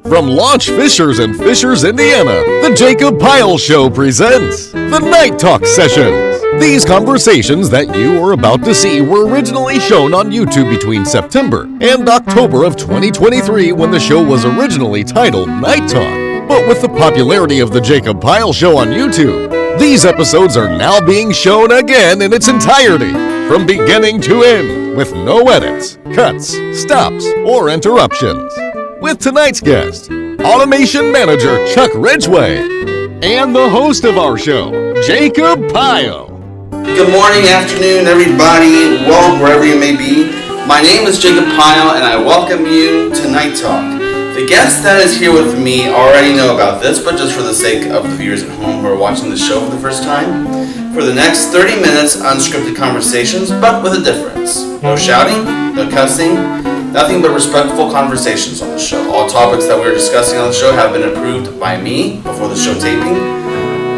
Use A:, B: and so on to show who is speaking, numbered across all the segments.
A: From Launch Fishers and Fishers, Indiana, the Jacob Pyle Show presents the Night Talk Sessions. These conversations that you are about to see were originally shown on YouTube between September and October of 2023 when the show was originally titled Night Talk. But with the popularity of the Jacob Pyle Show on YouTube, these episodes are now being shown again in its entirety, from beginning to end, with no edits, cuts, stops, or interruptions. With tonight's guest, Automation Manager Chuck Ridgeway, and the host of our show, Jacob Pyle.
B: Good morning, afternoon, everybody. Well, wherever you may be. My name is Jacob Pyle, and I welcome you to Night Talk. The guest that is here with me already know about this, but just for the sake of the viewers at home who are watching the show for the first time, for the next 30 minutes, unscripted conversations, but with a difference. No shouting, no cussing, nothing but respectful conversations on the show. All topics that we're discussing on the show have been approved by me before the show taping.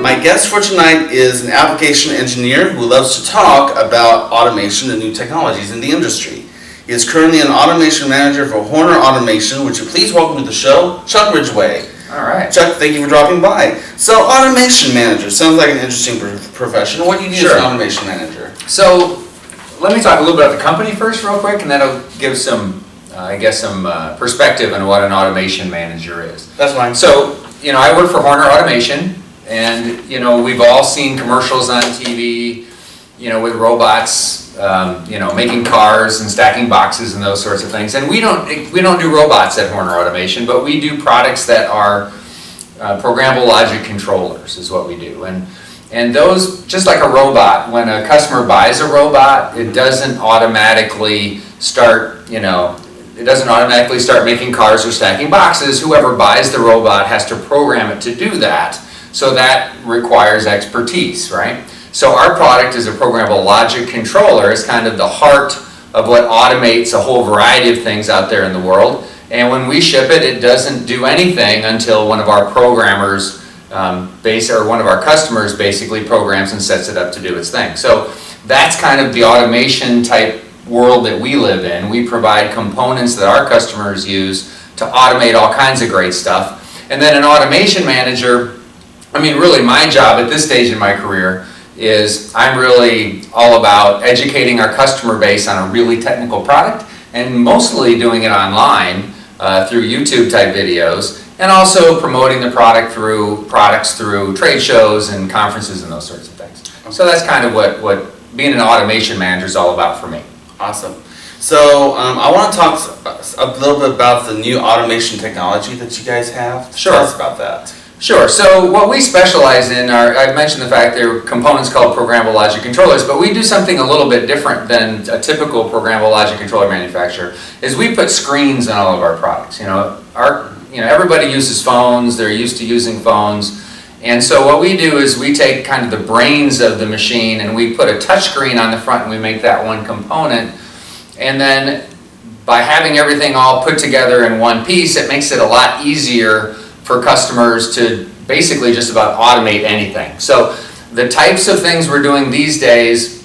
B: My guest for tonight is an application engineer who loves to talk about automation and new technologies in the industry. He is currently an automation manager for Horner Automation. Would you please welcome to the show, Chuck Ridgeway.
C: All right.
B: Chuck, thank you for dropping by. So, automation manager sounds like an interesting profession. What do you do as an automation manager?
C: So, let me talk a little bit about the company first real quick, and that'll give some, perspective on what an automation manager is.
B: That's fine.
C: So, I work for Horner Automation, and, we've all seen commercials on TV, with robots, making cars and stacking boxes and those sorts of things. And we don't do robots at Horner Automation, but we do products that are programmable logic controllers is what we do. And those, just like a robot, when a customer buys a robot, it doesn't automatically start, making cars or stacking boxes. Whoever buys the robot has to program it to do that. So that requires expertise, right? So our product is a programmable logic controller. It's kind of the heart of what automates a whole variety of things out there in the world. And when we ship it, it doesn't do anything until one of our programmers, one of our customers basically programs and sets it up to do its thing. So that's kind of the automation type world that we live in. We provide components that our customers use to automate all kinds of great stuff. And then an automation manager, really my job at this stage in my career is I'm really all about educating our customer base on a really technical product, and mostly doing it online through YouTube type videos, and also promoting the products through trade shows and conferences and those sorts of things. So that's kind of what being an automation manager is all about for me.
B: Awesome. So I want to talk a little bit about the new automation technology that you guys have.
C: Sure.
B: Tell us about that.
C: Sure. So what we specialize in are, I mentioned the fact there are components called programmable logic controllers, but we do something a little bit different than a typical programmable logic controller manufacturer, is we put screens on all of our products. Everybody uses phones, they're used to using phones, and so what we do is we take kind of the brains of the machine and we put a touch screen on the front and we make that one component, and then by having everything all put together in one piece, it makes it a lot easier for customers to basically just about automate anything. So the types of things we're doing these days,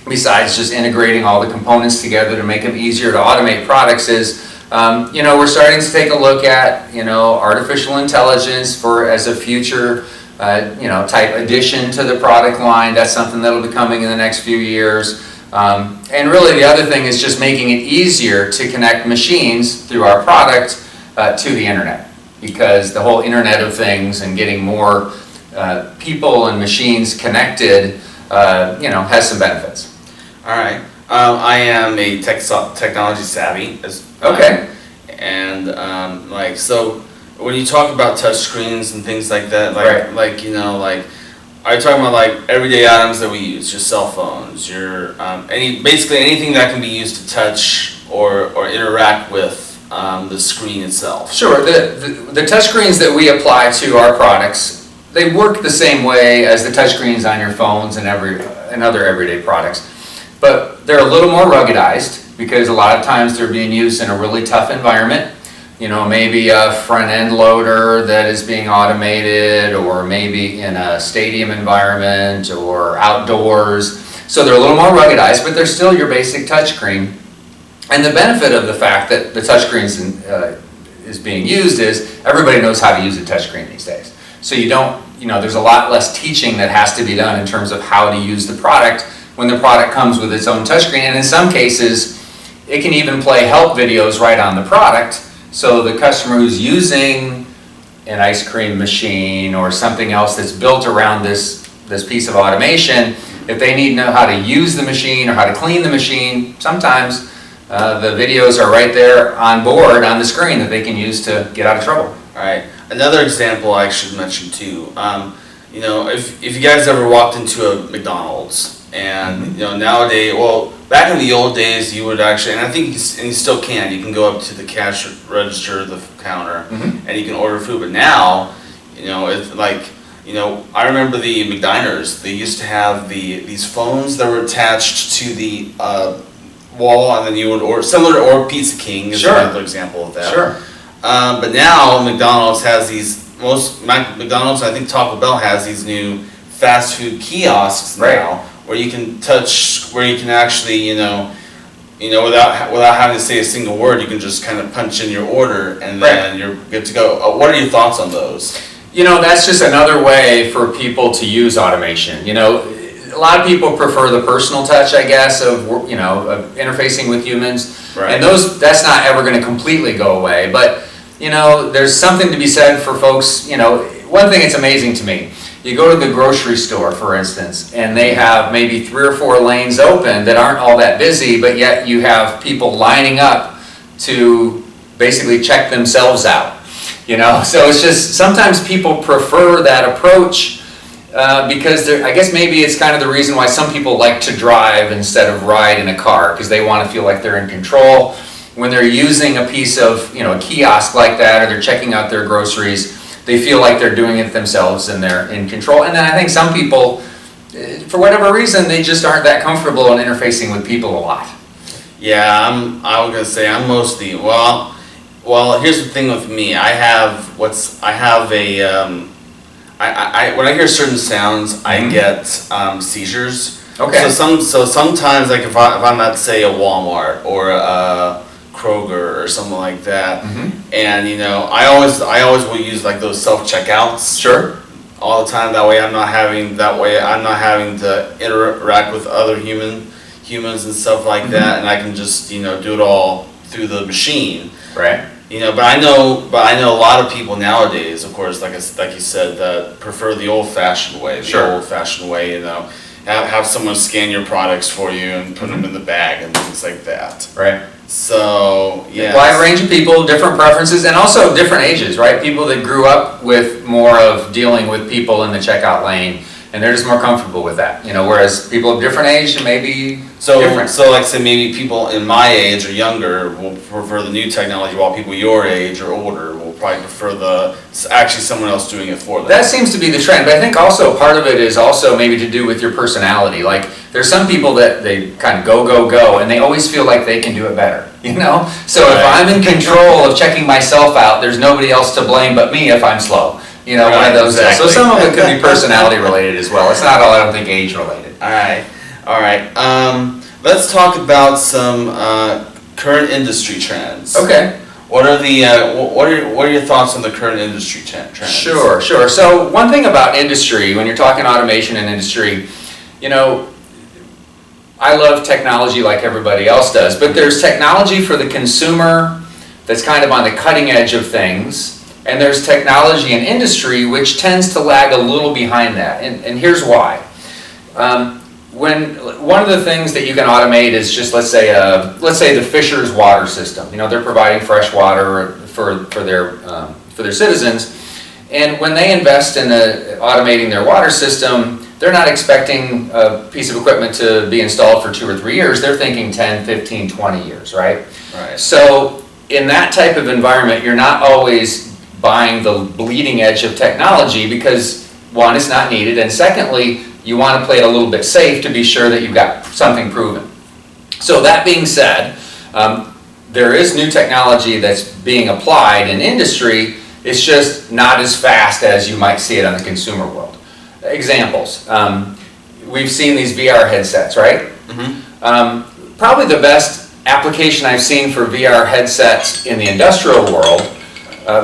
C: besides just integrating all the components together to make them easier to automate products, is we're starting to take a look at artificial intelligence as a future type addition to the product line. That's something that'll be coming in the next few years. And really the other thing is just making it easier to connect machines through our product to the internet. Because the whole Internet of Things and getting more people and machines connected, has some benefits.
B: All right. I am a technology savvy.
C: Okay.
B: And so when you talk about touch screens and things like that,
C: right.
B: are you talking about everyday items that we use, your cell phones, your basically anything that can be used to touch or interact with the screen itself?
C: Sure. The touch screens that we apply to our products, they work the same way as the touch screens on your phones and other everyday products, but they're a little more ruggedized because a lot of times they're being used in a really tough environment. Maybe a front end loader that is being automated, or maybe in a stadium environment or outdoors. So they're a little more ruggedized, but they're still your basic touch screen. And the benefit of the fact that the touchscreen is being used is everybody knows how to use a touchscreen these days. So you don't, there's a lot less teaching that has to be done in terms of how to use the product when the product comes with its own touchscreen. And in some cases, it can even play help videos right on the product. So the customer who's using an ice cream machine or something else that's built around this piece of automation, if they need to know how to use the machine or how to clean the machine, sometimes the videos are right there on board on the screen that they can use to get out of trouble.
B: All right. Another example I should mention too. If you guys ever walked into a McDonald's and nowadays, well, back in the old days, you would actually, and I think you still can. You can go up to the cash register, the counter, and you can order food. But now, it's like, I remember the McDiners. They used to have these phones that were attached to the wall, and then you would order, similar to Order Pizza King is another example of that.
C: Sure.
B: But now McDonald's has McDonald's, I think Taco Bell has these new fast food kiosks now, where you can actually, without having to say a single word, you can just kind of punch in your order and then you're good to go. What are your thoughts on those?
C: That's just another way for people to use automation. A lot of people prefer the personal touch, I guess, of interfacing with humans, and that's not ever going to completely go away. But there's something to be said for folks. One thing that's amazing to me: you go to the grocery store, for instance, and they have maybe 3 or 4 lanes open that aren't all that busy, but yet you have people lining up to basically check themselves out. So it's just sometimes people prefer that approach. Because I guess maybe it's kind of the reason why some people like to drive instead of ride in a car, because they want to feel like they're in control. When they're using a piece of, a kiosk like that, or they're checking out their groceries, they feel like they're doing it themselves and they're in control. And then I think some people, for whatever reason, they just aren't that comfortable in interfacing with people a lot.
B: Yeah, I was gonna say I'm mostly well. Here's the thing with me. When I hear certain sounds, I get seizures.
C: Okay.
B: So sometimes, like if I'm at, say, a Walmart or a Kroger or something like that, and I always will use like those self checkouts.
C: Sure.
B: All the time. That way I'm not having to interact with other humans and stuff like that, and I can just do it all through the machine.
C: Right.
B: But I know a lot of people nowadays, of course, like you said, that prefer the old-fashioned way. The old-fashioned way, have someone scan your products for you and put them in the bag and things like that.
C: Right.
B: So, yeah.
C: Wide range of people, different preferences, and also different ages, right? People that grew up with more of dealing with people in the checkout lane, and they're just more comfortable with that. Whereas people of different age maybe different.
B: So like say maybe people in my age or younger will prefer the new technology, while people your age or older will probably prefer actually someone else doing it for them.
C: That seems to be the trend, but I think also part of it is also maybe to do with your personality. Like there's some people that they kind of go, and they always feel like they can do it better, So if I'm in control of checking myself out, there's nobody else to blame but me if I'm slow. One of those.
B: Exactly.
C: So some of it could be personality related as well. It's not all, I don't think, age related.
B: All right. Let's talk about some current industry trends.
C: Okay.
B: What are your thoughts on the current industry trends?
C: Sure. So one thing about industry, when you're talking automation and industry, I love technology like everybody else does, but there's technology for the consumer that's kind of on the cutting edge of things. And there's technology in industry which tends to lag a little behind that, and here's why. When one of the things that you can automate is just let's say the Fisher's water system. They're providing fresh water for their citizens, and when they invest in automating their water system, they're not expecting a piece of equipment to be installed for 2 or 3 years. They're thinking 10, 15, 20 years, right?
B: Right.
C: So in that type of environment, you're not always buying the bleeding edge of technology because, one, it's not needed, and secondly, you want to play it a little bit safe to be sure that you've got something proven. So that being said, there is new technology that's being applied in industry. It's just not as fast as you might see it on the consumer world. Examples. We've seen these VR headsets, right?
B: Mm-hmm.
C: Probably the best application I've seen for VR headsets in the industrial world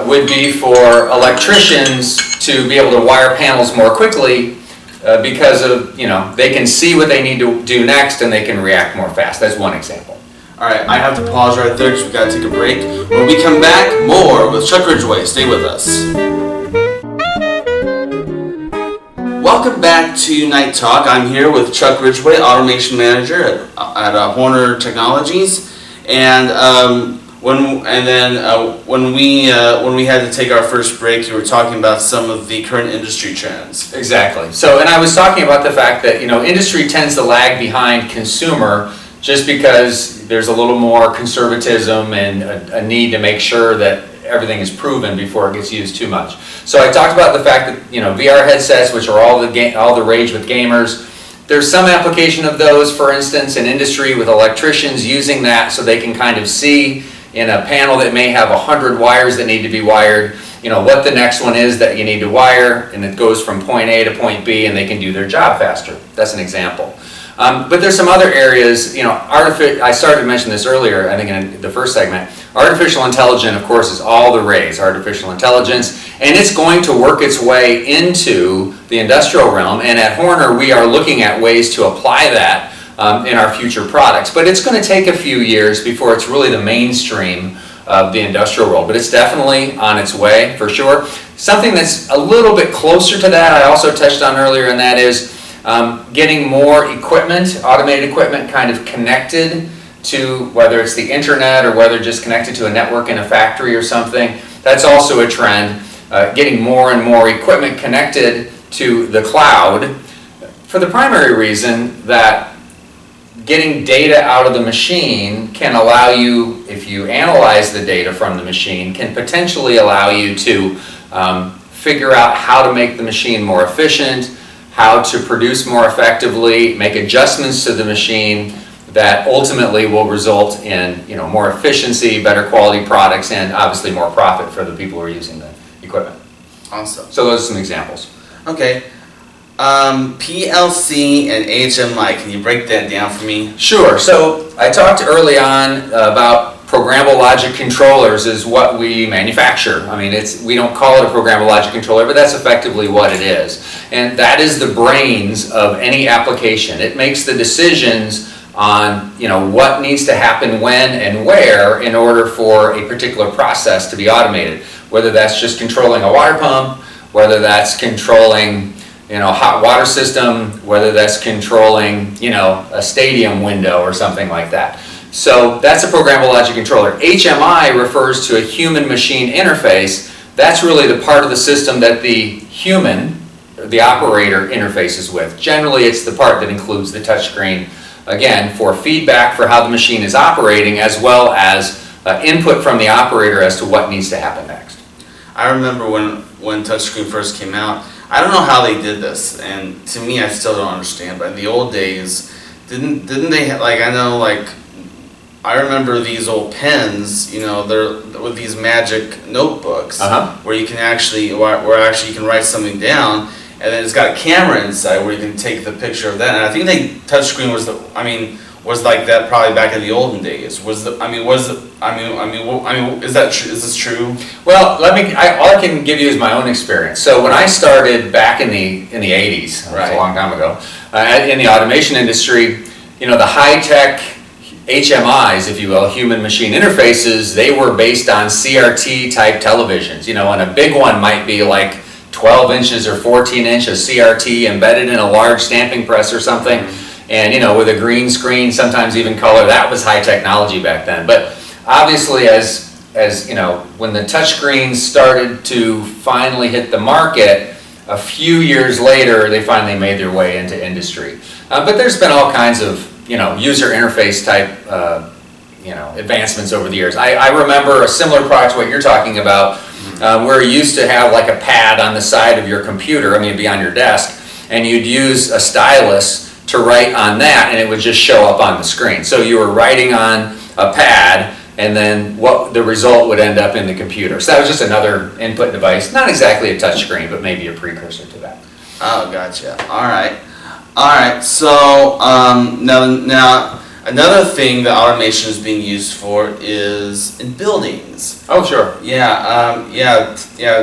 C: would be for electricians to be able to wire panels more quickly because of, they can see what they need to do next and they can react more fast. That's one example.
B: All right, I have to pause right there because we got to take a break. When we come back, more with Chuck Ridgeway. Stay with us. Welcome back to Night Talk. I'm here with Chuck Ridgeway, Automation Manager at Horner Technologies, and when we had to take our first break, you were talking about some of the current industry trends.
C: Exactly. So, and I was talking about the fact that industry tends to lag behind consumer just because there's a little more conservatism and a need to make sure that everything is proven before it gets used too much. So I talked about the fact that VR headsets, which are all the rage with gamers, there's some application of those, for instance, in industry with electricians using that so they can kind of see in a panel that may have 100 wires that need to be wired, what the next one is that you need to wire, and it goes from point A to point B, and they can do their job faster. That's an example. But there's some other areas, I started to mention this earlier, I think in the first segment. Artificial intelligence, of course, is all the rage, artificial intelligence, and it's going to work its way into the industrial realm, and at Horner we are looking at ways to apply that in our future products. But it's going to take a few years before it's really the mainstream of the industrial world, but it's definitely on its way, for sure. Something that's a little bit closer to that, I also touched on earlier, and that is getting more equipment, automated equipment, kind of connected to whether it's the internet or whether just connected to a network in a factory or something. That's also a trend. Getting more and more equipment connected to the cloud for the primary reason that getting data out of the machine can allow you, if you analyze the data from the machine, can potentially allow you to figure out how to make the machine more efficient, how to produce more effectively, make adjustments to the machine that ultimately will result in more efficiency, better quality products, and obviously more profit for the people who are using the equipment.
B: Awesome.
C: So those are some examples.
B: Okay. PLC and HMI, can you break that down for me?
C: Sure. So I talked early on about programmable logic controllers is what we manufacture. I mean, we don't call it a programmable logic controller, but that's effectively what it is. And that is the brains of any application. It makes the decisions on what needs to happen when and where in order for a particular process to be automated. Whether that's just controlling a water pump, whether that's controlling hot water system, whether that's controlling a stadium window or something like that. So that's a programmable logic controller. HMI refers to a human-machine interface. That's really the part of the system that the human, the operator, interfaces with. Generally, it's the part that includes the touchscreen, again, for feedback for how the machine is operating, as well as input from the operator as to what needs to happen next.
B: I remember when touchscreen first came out, I don't know how they did this, and to me, I still don't understand, but in the old days, didn't they, I remember these old pens, they're with these magic notebooks where you can actually write something down, and then it's got a camera inside where you can take the picture of that. And I think touchscreen was like that probably back in the olden days. Is this true?
C: Well, all I can give you is my own experience. So when I started back in the 80s, that was a long time ago, in the automation industry, the high-tech HMIs, if you will, human-machine interfaces, they were based on CRT-type televisions, and a big one might be like 12 inches or 14 inches CRT embedded in a large stamping press or something, and with a green screen, sometimes even color. That was high technology back then. But obviously, as when the touchscreens started to finally hit the market, a few years later, they finally made their way into industry. But there's been all kinds of user interface type advancements over the years. I remember a similar product to what you're talking about, where you used to have like a pad on the side of your computer, it'd be on your desk, and you'd use a stylus to write on that, and it would just show up on the screen. So you were writing on a pad, and then what the result would end up in the computer. So that was just another input device, not exactly a touch screen, but maybe a precursor to that.
B: Oh, gotcha. All right. So now Another thing that automation is being used for is in buildings.
C: Oh, sure.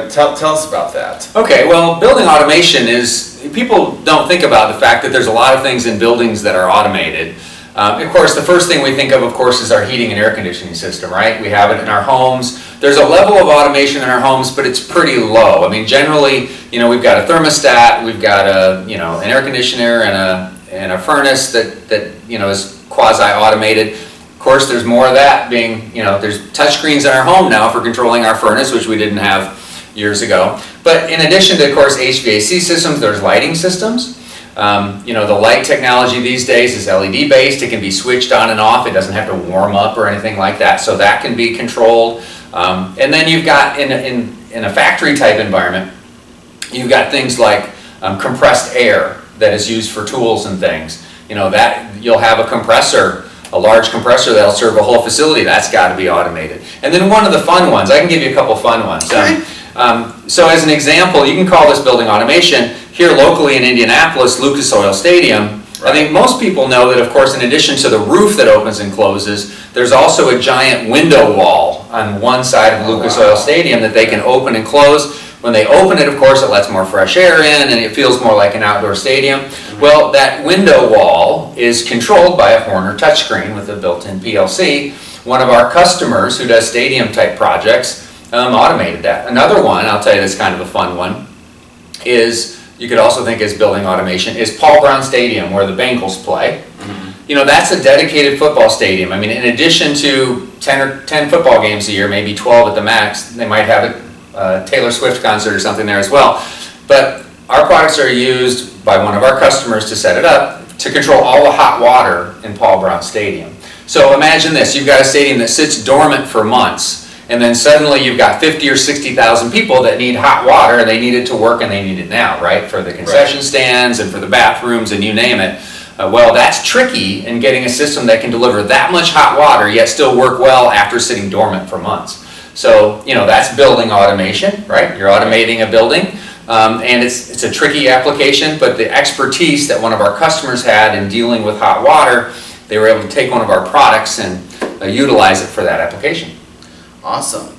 B: Tell us about that.
C: Okay, well, building automation is, people don't think about the fact that there's a lot of things in buildings that are automated. Of course, the first thing we think of course, is our heating and air conditioning system, right? We have it in our homes. There's a level of automation in our homes, but it's pretty low. I mean, generally, we've got a thermostat, we've got an air conditioner and a furnace that is quasi-automated. Of course, there's more of that being, there's touchscreens in our home now for controlling our furnace, which we didn't have years ago. But in addition to, of course, HVAC systems, there's lighting systems. The light technology these days is LED based. It can be switched on and off. It doesn't have to warm up or anything like that. So that can be controlled. And then you've got in a factory type environment, you've got things like compressed air that is used for tools and things. That you'll have a compressor, a large compressor that'll serve a whole facility. That's got to be automated. And then one of the fun ones, I can give you a couple fun ones.
B: Okay.
C: So as an example, you can call this building automation. Here locally in Indianapolis, Lucas Oil Stadium, I think most people know that, of course, in addition to the roof that opens and closes, there's also a giant window wall on one side of Lucas Oil Stadium that they can open and close. When they open it, of course, it lets more fresh air in and it feels more like an outdoor stadium. Well, that window wall is controlled by a Horner touchscreen with a built-in PLC. One of our customers who does stadium-type projects automated that. Another one, I'll tell you that's kind of a fun one, is, you could also think as building automation, is Paul Brown Stadium where the Bengals play. That's a dedicated football stadium. I mean, in addition to 10 football games a year, maybe 12 at the max, they might have a Taylor Swift concert or something there as well. But our products are used by one of our customers to set it up to control all the hot water in Paul Brown Stadium. So imagine this, you've got a stadium that sits dormant for months, and then suddenly you've got 50 or 60,000 people that need hot water, and they need it to work, and they need it now, right? For the concession stands and for the bathrooms and you name it. Well, that's tricky in getting a system that can deliver that much hot water yet still work well after sitting dormant for months. So, that's building automation, right? You're automating a building, and it's a tricky application, but the expertise that one of our customers had in dealing with hot water, they were able to take one of our products and utilize it for that application.
B: Awesome.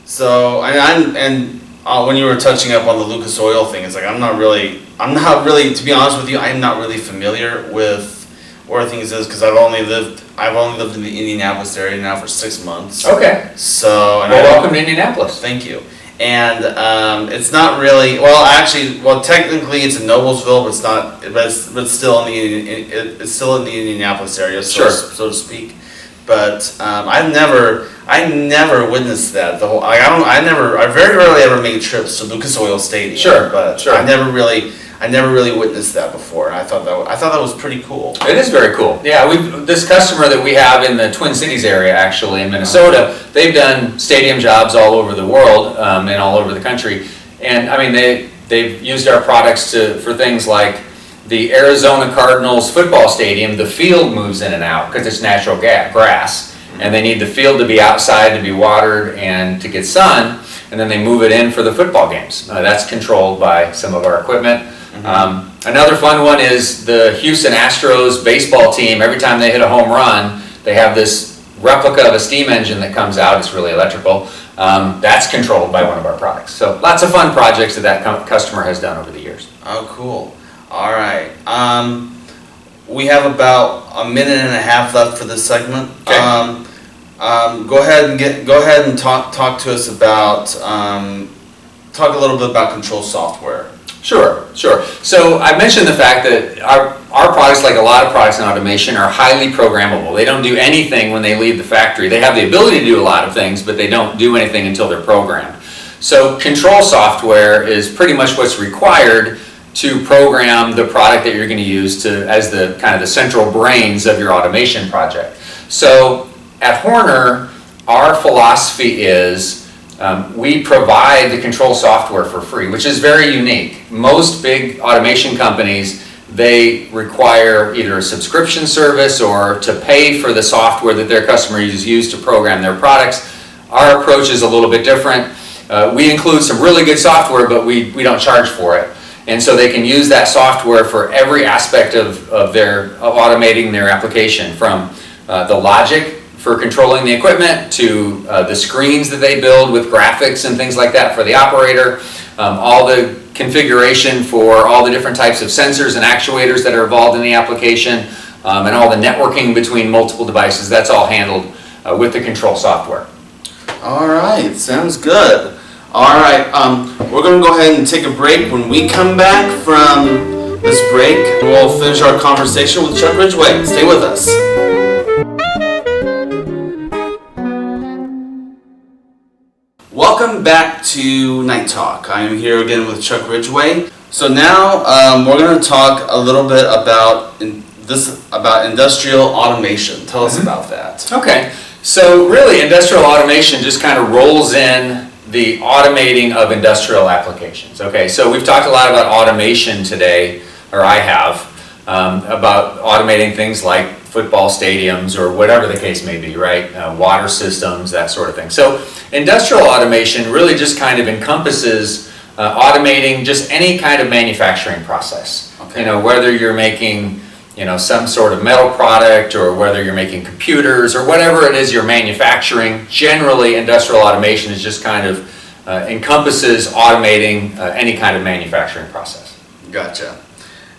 B: So, when you were touching up on the Lucas Oil thing, it's like I'm not really, to be honest with you, I'm not really familiar with where things is because I've only lived in the Indianapolis area now for 6 months.
C: Okay.
B: So,
C: welcome to Indianapolis.
B: Thank you. And it's not really technically it's in Noblesville, but it's not. But it's still it's still in the Indianapolis area, so to speak. But I never witnessed that. I very rarely ever made trips to Lucas Oil Stadium.
C: Sure,
B: but
C: sure.
B: I never really witnessed that before. And I thought that was pretty cool.
C: It is very cool. Yeah, this customer that we have in the Twin Cities area, actually in Minnesota, they've done stadium jobs all over the world and all over the country. And I mean, they've used our products for things like the Arizona Cardinals football stadium. The field moves in and out because it's natural grass, and they need the field to be outside to be watered and to get sun, and then they move it in for the football games. That's controlled by some of our equipment. Another fun one is the Houston Astros baseball team. Every time they hit a home run, they have this replica of a steam engine that comes out. It's really electrical. That's controlled by one of our products. So lots of fun projects that customer has done over the years.
B: Oh, cool. All right. We have about a minute and a half left for this segment.
C: Okay.
B: Go ahead and talk to us about talk a little bit about control software.
C: Sure. So I mentioned the fact that our products, like a lot of products in automation, are highly programmable. They don't do anything when they leave the factory. They have the ability to do a lot of things, but they don't do anything until they're programmed. So control software is pretty much what's required to program the product that you're going to use as the kind of the central brains of your automation project. So at Horner, our philosophy is we provide the control software for free, which is very unique. Most big automation companies, they require either a subscription service or to pay for the software that their customers use to program their products. Our approach is a little bit different. We include some really good software, but we don't charge for it. And so they can use that software for every aspect of automating their application, from the logic for controlling the equipment to the screens that they build with graphics and things like that for the operator, all the configuration for all the different types of sensors and actuators that are involved in the application, and all the networking between multiple devices. That's all handled with the control software.
B: All right, sounds good. All right, we're going to go ahead and take a break. When we come back from this break, we'll finish our conversation with Chuck Ridgeway. Stay with us. Welcome back to Night Talk. I am here again with Chuck Ridgeway. So now we're going to talk a little bit about industrial automation. Tell us about that.
C: Okay, so really industrial automation just kind of rolls in the automating of industrial applications. Okay, so we've talked a lot about automation today, or I have, about automating things like football stadiums or whatever the case may be, right? Water systems, that sort of thing. So industrial automation really just kind of encompasses automating just any kind of manufacturing process. Okay. You know, whether you're making, you know, some sort of metal product, or whether you're making computers, or whatever it is you're manufacturing, generally industrial automation is just kind of encompasses automating any kind of manufacturing process.
B: Gotcha.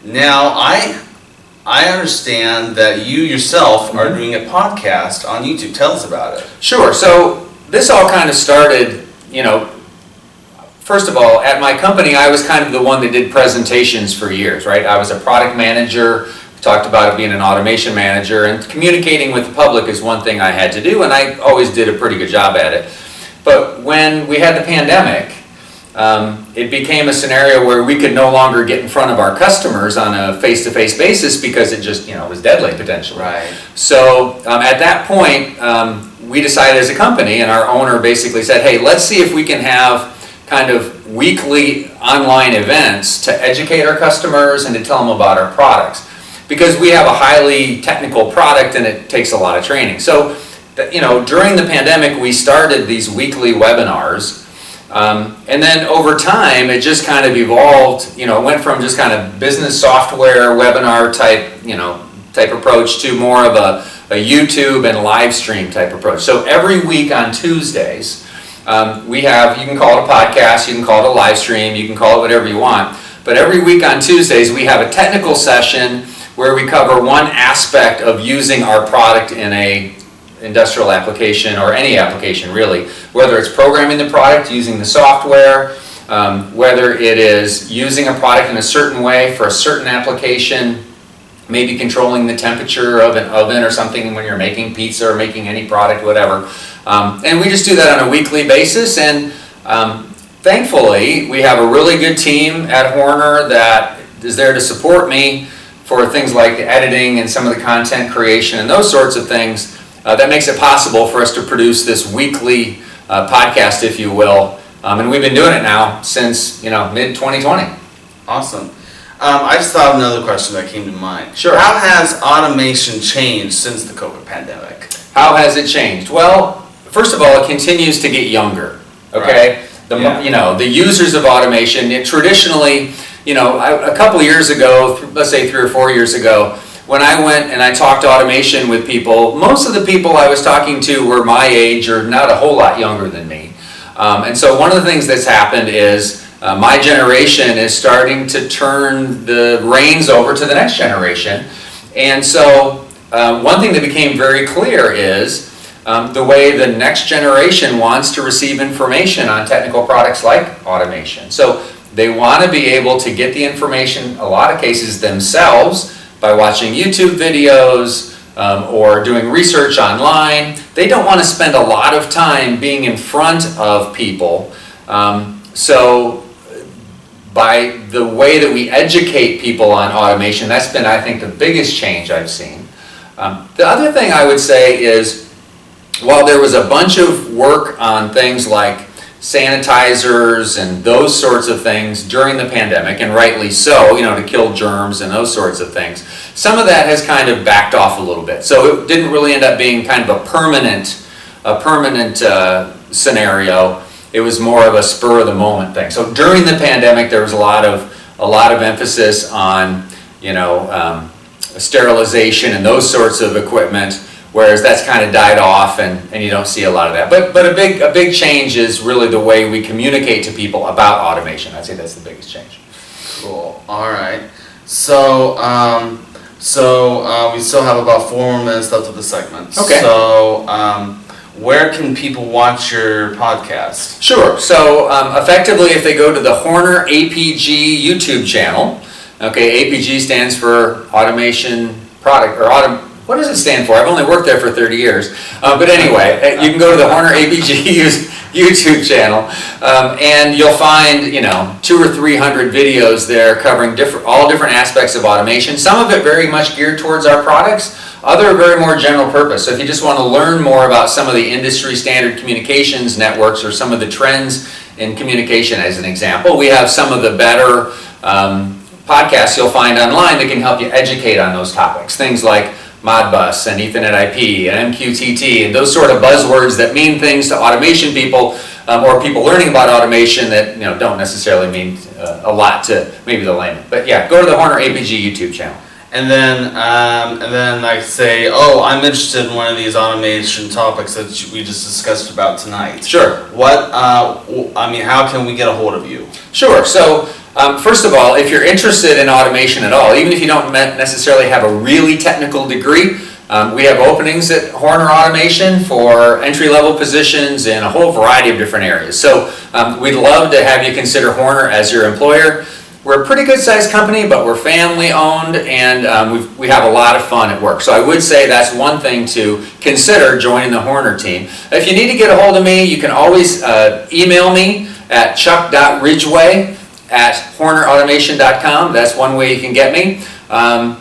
B: Now, I understand that you yourself are doing a podcast on YouTube. Tell us about it.
C: Sure. So this all kind of started, you know, first of all, at my company, I was kind of the one that did presentations for years, right? I was a product manager. Talked about it being an automation manager, and communicating with the public is one thing I had to do, and I always did a pretty good job at it. But when we had the pandemic, it became a scenario where we could no longer get in front of our customers on a face-to-face basis because it just, you know, was deadly potentially.
B: Right.
C: So at that point, we decided as a company, and our owner basically said, hey, let's see if we can have kind of weekly online events to educate our customers and to tell them about our products. Because we have a highly technical product and it takes a lot of training. So, you know, during the pandemic, we started these weekly webinars. And then over time, it just kind of evolved. You know, it went from just kind of business software webinar type approach to more of a YouTube and live stream type approach. So every week on Tuesdays, we have, you can call it a podcast, you can call it a live stream, you can call it whatever you want. But every week on Tuesdays, we have a technical session where we cover one aspect of using our product in a industrial application, or any application really, whether it's programming the product using the software, whether it is using a product in a certain way for a certain application, maybe controlling the temperature of an oven or something when you're making pizza or making any product, whatever. And we just do that on a weekly basis, and thankfully we have a really good team at Horner that is there to support me for things like editing and some of the content creation and those sorts of things. That makes it possible for us to produce this weekly podcast, if you will. And we've been doing it now since, you know, mid-2020.
B: Awesome. I just thought of another question that came to mind.
C: Sure.
B: How has automation changed since the COVID pandemic?
C: How has it changed? Well, first of all, it continues to get younger. Okay?
B: Right.
C: You know, the users of automation, traditionally, you know, a couple of years ago, let's say 3 or 4 years ago, when I went and I talked automation with people, most of the people I was talking to were my age or not a whole lot younger than me. And so one of the things that's happened is my generation is starting to turn the reins over to the next generation. And so one thing that became very clear is the way the next generation wants to receive information on technical products like automation. So they want to be able to get the information, a lot of cases themselves, by watching YouTube videos or doing research online. They don't want to spend a lot of time being in front of people. So by the way that we educate people on automation, that's been, I think, the biggest change I've seen. The other thing I would say is, while there was a bunch of work on things like sanitizers and those sorts of things during the pandemic, and rightly so, you know, to kill germs and those sorts of things, some of that has kind of backed off a little bit. So it didn't really end up being kind of a permanent scenario. It was more of a spur of the moment thing. So during the pandemic, there was a lot of a lot of emphasis on, sterilization and those sorts of equipment, whereas that's kind of died off and you don't see a lot of that. But a big change is really the way we communicate to people about automation. I'd say that's the biggest change.
B: Cool. All right. So, we still have about 4 more minutes left of the segment.
C: Okay.
B: So, where can people watch your podcast?
C: Sure. So effectively, if they go to the Horner APG YouTube channel, okay, APG stands for Automation Product, or what does it stand for? I've only worked there for 30 years. But anyway, you can go to the Horner APG YouTube channel, and you'll find 200 or 300 videos there covering all different aspects of automation. Some of it very much geared towards our products, other very more general purpose. So if you just want to learn more about some of the industry standard communications networks or some of the trends in communication, as an example, we have some of the better podcasts you'll find online that can help you educate on those topics. Things like Modbus and Ethernet IP and MQTT and those sort of buzzwords that mean things to automation people or people learning about automation that don't necessarily mean a lot to maybe the layman. But yeah, go to the Horner APG YouTube channel.
B: And then like say, I'm interested in one of these automation topics that we just discussed about tonight.
C: Sure.
B: How can we get a hold of you?
C: Sure. So first of all, if you're interested in automation at all, even if you don't necessarily have a really technical degree, we have openings at Horner Automation for entry-level positions in a whole variety of different areas. So we'd love to have you consider Horner as your employer. We're a pretty good-sized company, but we're family-owned, and we have a lot of fun at work. So I would say that's one thing to consider joining the Horner team. If you need to get a hold of me, you can always email me at chuck.ridgeway@hornerautomation.com. That's one way you can get me. I'd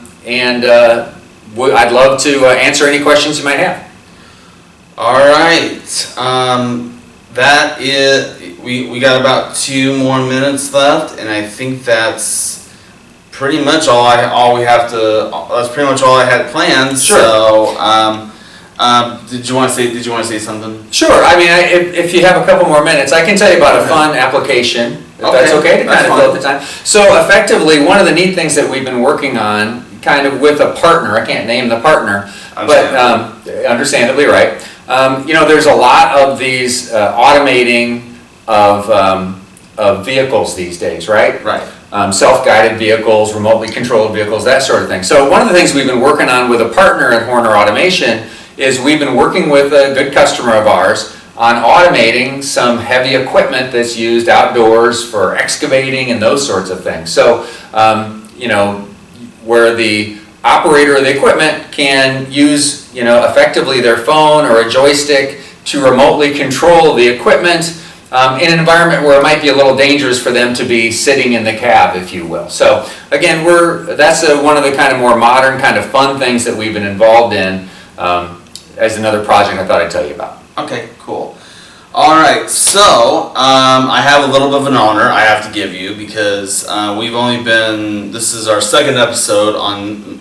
C: love to answer any questions you might have.
B: All right. That is, we got about 2 more minutes left, and I think that's pretty much that's pretty much all I had planned.
C: Sure.
B: So, did you want to say something?
C: Sure. If you have a couple more minutes, I can tell you about a fun application, if that's okay, to kind of fill up the time. So effectively, one of the neat things that we've been working on, kind of with a partner, I can't name the partner, but understandably, right? There's a lot of these automating of vehicles these days, right?
B: Right.
C: Self-guided vehicles, remotely controlled vehicles, that sort of thing. So one of the things we've been working on with a partner at Horner Automation is we've been working with a good customer of ours on automating some heavy equipment that's used outdoors for excavating and those sorts of things. So, where the operator of the equipment can use, effectively their phone or a joystick to remotely control the equipment in an environment where it might be a little dangerous for them to be sitting in the cab, if you will. So again, that's one of the kind of more modern, kind of fun things that we've been involved in as another project I thought I'd tell you about.
B: Okay, cool. All right, so I have a little bit of an honor I have to give you because this is our second episode on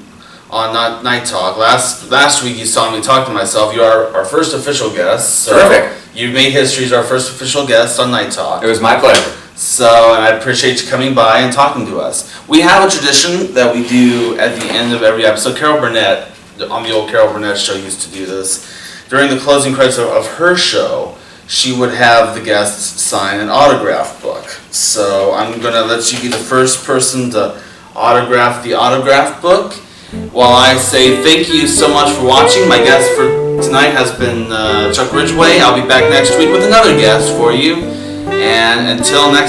B: Night Talk. Last week you saw me talk to myself. You are our first official guest. So
C: Terrific.
B: You've made history as our first official guest on Night Talk.
C: It was my pleasure.
B: So, and I appreciate you coming by and talking to us. We have a tradition that we do at the end of every episode. Carol Burnett, on the old Carol Burnett show, used to do this. During the closing credits of her show, she would have the guests sign an autograph book. So I'm going to let you be the first person to autograph the autograph book. While I say thank you so much for watching, my guest for tonight has been Chuck Ridgeway. I'll be back next week with another guest for you. And until then,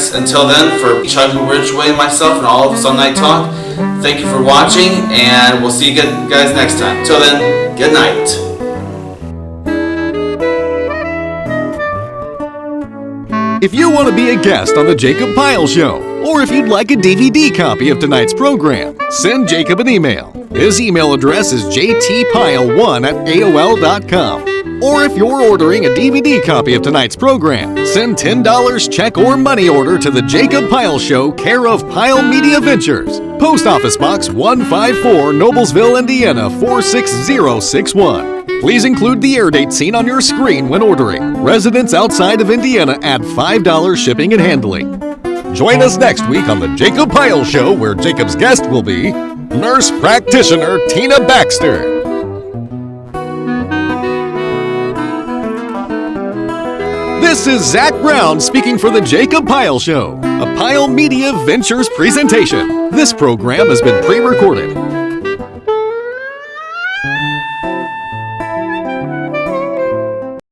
B: for Chuck Ridgeway and myself and all of us on Night Talk, thank you for watching, and we'll see you guys next time. Until then, good night.
A: If you want to be a guest on the Jacob Pyle Show, or if you'd like a DVD copy of tonight's program, send Jacob an email. His email address is jtpyle1@aol.com. Or if you're ordering a DVD copy of tonight's program, send $10 check or money order to the Jacob Pyle Show, care of Pyle Media Ventures. Post Office Box 154, Noblesville, Indiana 46061. Please include the air date seen on your screen when ordering. Residents outside of Indiana add $5 shipping and handling. Join us next week on the Jacob Pyle Show, where Jacob's guest will be nurse practitioner Tina Baxter. This is Zach Brown speaking for the Jacob Pyle Show, a Pyle Media Ventures presentation. This program has been pre-recorded.